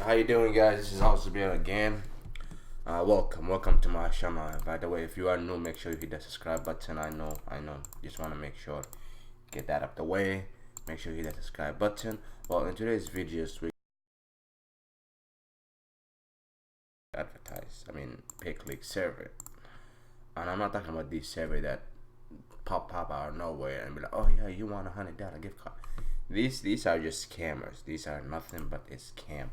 how you doing, guys? This is House Beer again. Welcome to my channel. By the way, if you are new, make sure you hit the subscribe button. I know. Just want to make sure get that up the way. Make sure you hit the subscribe button. Well, in today's videos, we pay click server, and I'm not talking about these server that pop out of nowhere and be like, oh yeah, you want $100 gift card. These are just scammers. These are nothing but a scam.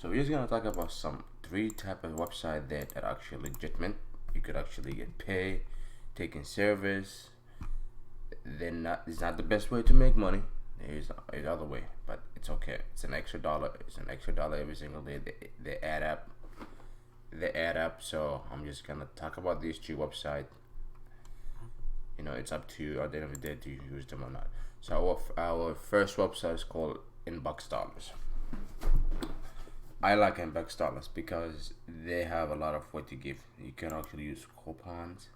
So we're just gonna talk about some three type of website that are actually legitimate. You could actually get paid, taking service. It's not the best way to make money. There's other way, but it's okay. It's an extra dollar. It's an extra dollar every single day. They add up. They add up. So I'm just gonna talk about these two websites. You know, it's up to you at the end of the day to use them or not. So our first website is called Inbox Dollars. I like Inbox Dollars because they have a lot of what to give. You can actually use coupons.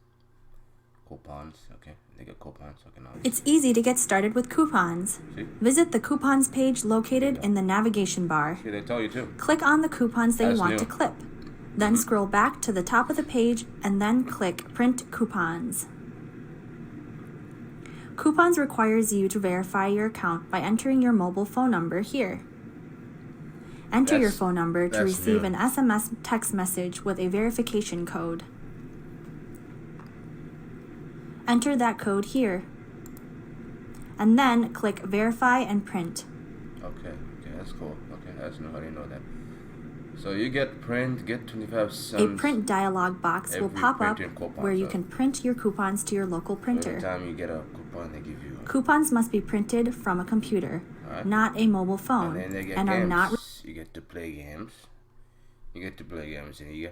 Okay, they get coupons. Okay, now it's easy to get started with coupons. See? Visit the coupons page located in the navigation bar. See, they tell you too. Click on the coupons that you want to new. clip. Then scroll back to the top of the page and then click Print Coupons. Coupons requires you to verify your account by entering your mobile phone number here. Enter your phone number to receive an SMS text message with a verification code. Enter that code here. And then click Verify and Print. Okay, that's cool. Okay, that's new. I didn't know that. So you get 25 cents. A print dialog box will pop up where you can print your coupons to your local printer. Every time you get a coupon, they give you. Coupons must be printed from a computer, not a mobile phone, and then they get and games. are not. You get to play games. And you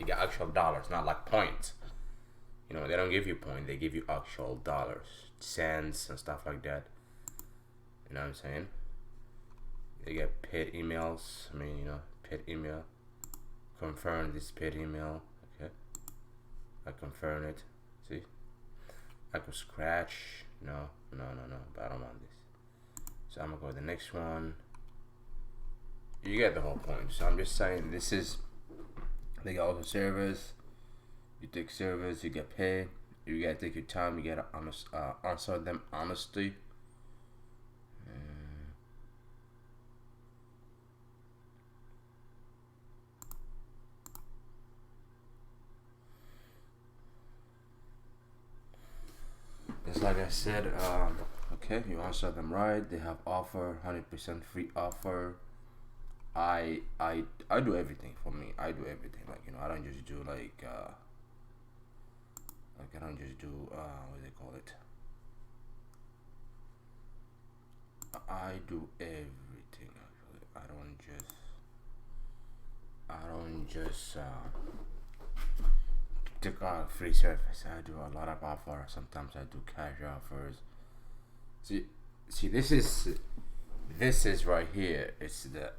got actual dollars, not like points. You know, they don't give you points. They give you actual dollars, cents, and stuff like that. You know what I'm saying? They get paid emails. Paid email. Confirm this paid email. Okay. I confirm it. See? I could scratch. No. But I don't want this. So I'm gonna go to the next one. You get the whole point. So I'm just saying they got also service. You take service, you get paid. You gotta take your time. You gotta answer them honestly. Just like I said, okay, you answer them right. They have offer, 100% free offer. I do everything for me. I do everything. I don't just do I don't just do what do they call it? I do everything actually. I don't just take free service. I do a lot of offers. Sometimes I do cash offers. See this is right here. It's the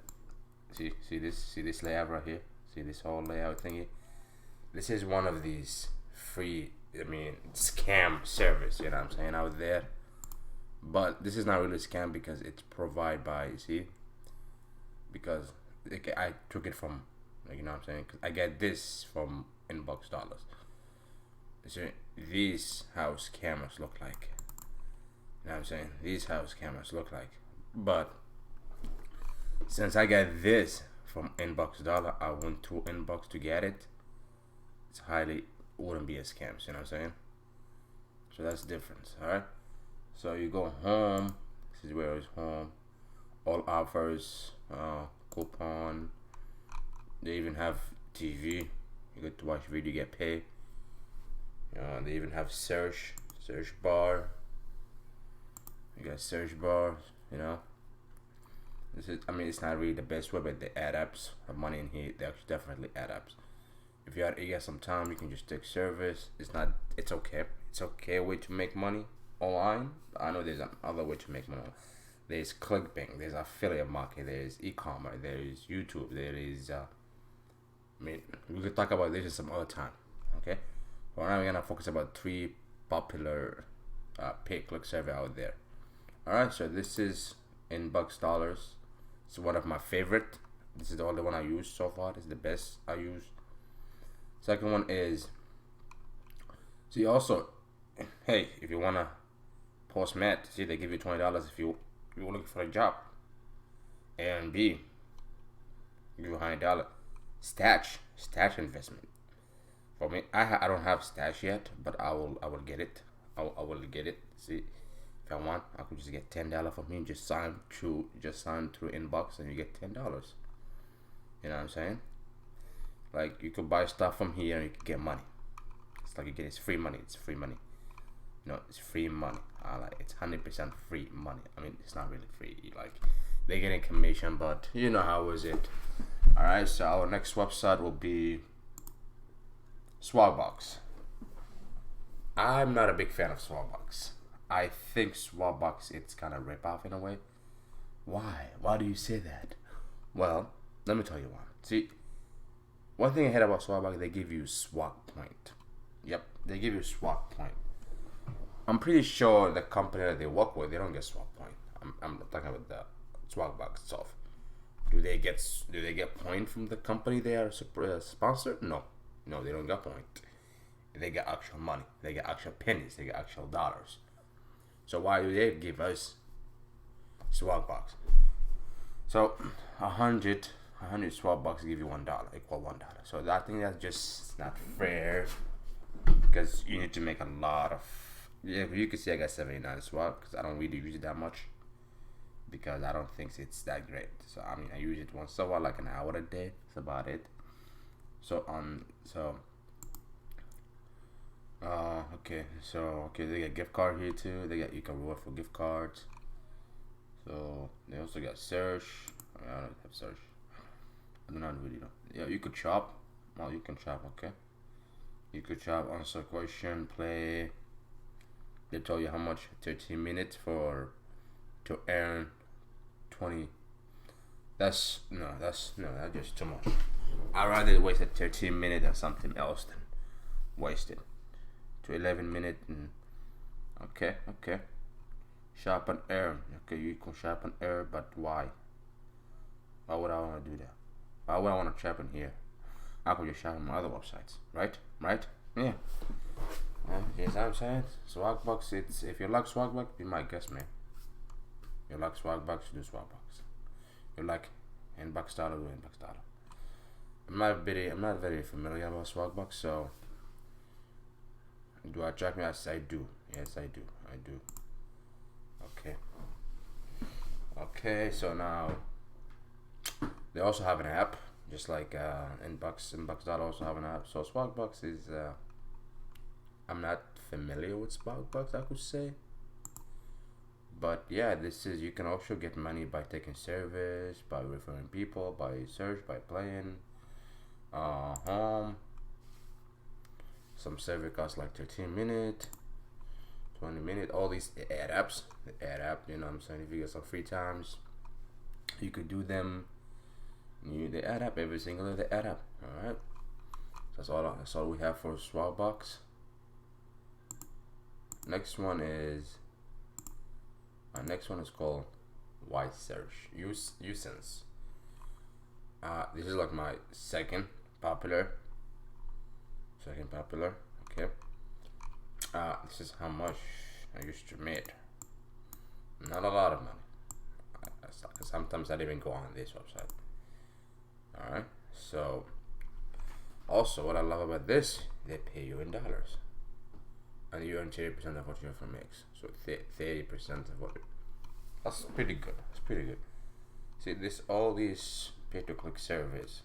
see this layout right here. See this whole layout thingy. This is one of these free scam service, you know what I'm saying, out there. But this is not really a scam because it's provided by, because I took it from, you know what I'm saying, cause I get this from Inbox Dollars. So these house cameras look like, you know what I'm saying, these house cameras look like. But since I got this from Inbox Dollar, I went to Inbox to get it. It's wouldn't be a scam, you know what I'm saying? So that's the difference, alright? So you go home. This is where it's home. All offers, coupon. They even have TV. You get to watch video, you get paid. They even have search bar. You got search bar, you know. This is, it's not really the best way, but the add ups of money in here, they actually definitely add ups. If you got some time, you can just take service. It's okay. It's okay way to make money online. I know there's another way to make money. There's clickbank, there's affiliate market, there's e-commerce, there's YouTube, there is we could talk about this some other time. Okay. But now we're gonna focus about three popular pay click server out there. Alright, so this is Inbox dollars. It's one of my favorite. This is the only one I use so far. This is the best I use. Second one is, see, also, hey, if you wanna Postmat, see, they give you $20 if you're looking for a job. And B, give you $100. Stash investment. For me, I don't have Stash yet, but I will get it. I will get it. See, if I want, I could just get $10 from me. Just sign through Inbox, and you get $10. You know what I'm saying? Like, you could buy stuff from here and you could get money. It's like it's free money. It's free money. No, it's free money. It's 100% free money. I mean, it's not really free. Like, they're getting commission, but you know how is it. All right. So our next website will be Swagbucks. I'm not a big fan of Swagbucks. I think Swagbucks, it's kind of rip off in a way. Why? Why do you say that? Well, let me tell you why. See, one thing I hate about Swagbucks, they give you swag point. Yep, they give you swag point. I'm pretty sure the company that they work with, they don't get swag point. I'm talking about the Swagbucks itself. Do they get point from the company they are sponsored? No, they don't get point. They get actual money. They get actual pennies. They get actual dollars. So why do they give us Swagbucks? So 100 Swagbucks give you $1, equal $1. So I think that's just not fair, because you need to make a lot of. Yeah, you can see I got 79 swag because I don't really use it that much, because I don't think it's that great. So I mean, I use it once in a while, like an hour a day. That's about it. So okay, they get gift card here too. You can reward for gift cards. So they also got search. I don't have search. I do not really know. Yeah, you could shop. Well, you can shop. Okay, you could shop, answer question, play. They tell you how much 13 minutes to earn 20. That's just too much. I'd rather waste 13 minutes on something else than waste it to 11 minutes. And okay. Shop and earn. Okay, you can shop and earn, but why? Why would I want to do that? Why would I want to shop in here? I could just shop on my other websites, right? Yeah. You know what I'm saying? Swagbucks, if you like Swagbucks, be my guest, man. You like Swagbucks, do Swagbucks. You like Inbox dollar, do Inbox dollar. I'm not very familiar about Swagbucks, so do I track me? Yes, I do. Okay, so now they also have an app, just like Inbox dollar also have an app. So Swagbucks is I'm not familiar with Swagbucks, I could say. But yeah, you can also get money by taking service, by referring people, by search, by playing. Home. Some server costs like 13 minutes, 20 minutes. All these ad apps, you know what I'm saying? If you get some free times, you could do them. They add up every single day. They add up. All right. That's all we have for Swagbucks. Next one is called White Search. Usense. This is like my second popular. Okay. This is how much I used to make. Not a lot of money. Sometimes I didn't even go on this website. All right. So, also what I love about this, they pay you in dollars, and you earn 30% of what your firm makes. So 30% of what. That's pretty good. See, all these pay-to-click services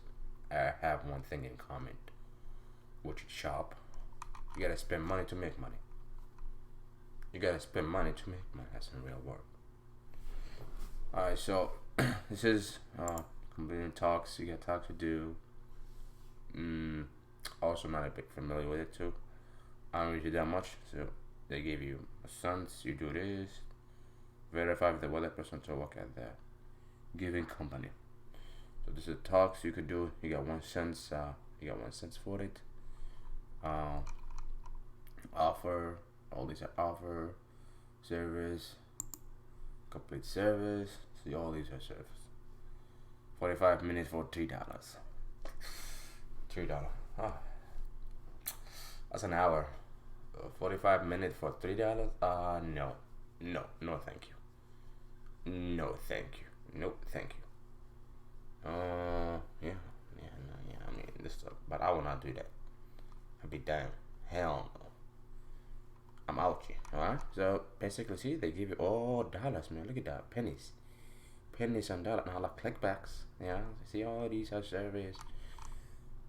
have one thing in common, which is shop. You gotta spend money to make money. That's in real work. Alright, so this is completing talks. You got talks to do. Also not a bit familiar with it too. I don't use it that much. So they give you a sense. You do this. Verify if the other person to work at the giving company. So this is talks you could do. You got 1 cent. You got 1 cent for it. Offer. All these are offer, service, complete service. See, all these are service. 45 minutes for $3. $3. Oh, that's an hour. 45 minutes for $3? No. No, thank you. No, thank you. Nope, thank you. Yeah. I mean, this stuff, but I will not do that. I'll be damn. Hell no. I'm out here. Alright? So basically, see, they give you all dollars, man. Look at that. Pennies and dollars. Now, like clickbacks. Yeah. See, all these are surveys.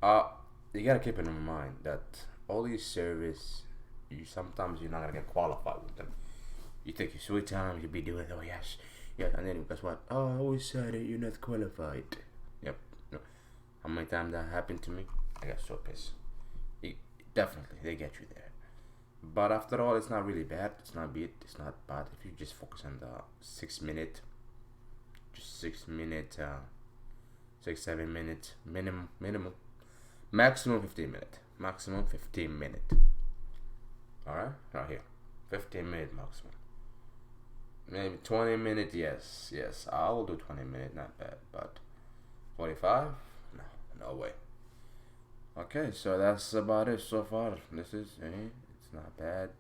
You gotta keep in mind that all these surveys, sometimes you're not gonna get qualified with them. You take your sweet time, you'll be doing, oh yes, yeah, and then guess what? Oh, I always said it, you're not qualified. Yep. No. How many times that happened to me? I got so pissed. Definitely, they get you there. But after all, it's not really bad. It's not bad if you just focus on the 6 minute, 7 minutes minimum, maximum 15 minute. All right, right here, 15 minute maximum. Maybe 20 minutes. Yes, I will do 20 minutes. Not bad, but 45? No way. Okay, so that's about it so far. This is it's not bad.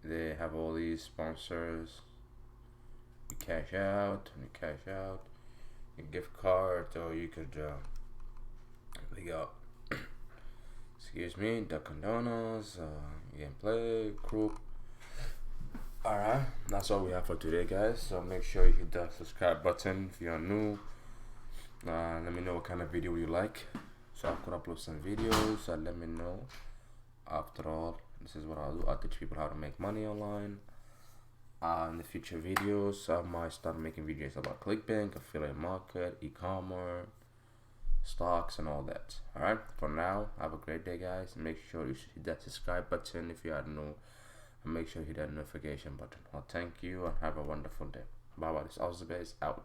They have all these sponsors. You cash out, a gift card, or you could we got excuse me, Dunkin' Donuts, gameplay group. Alright, that's all we have for today, guys. So make sure you hit that subscribe button if you're new. Let me know what kind of video you like, so I could upload some videos and let me know. After all, this is what I'll do. I'll teach people how to make money online. In the future videos, I might start making videos about ClickBank, affiliate market, e-commerce, stocks, and all that. Alright, for now, have a great day, guys. Make sure you hit that subscribe button if you are new, and make sure you hit that notification button. Well, thank you and have a wonderful day. Bye bye. This is Ozbase out.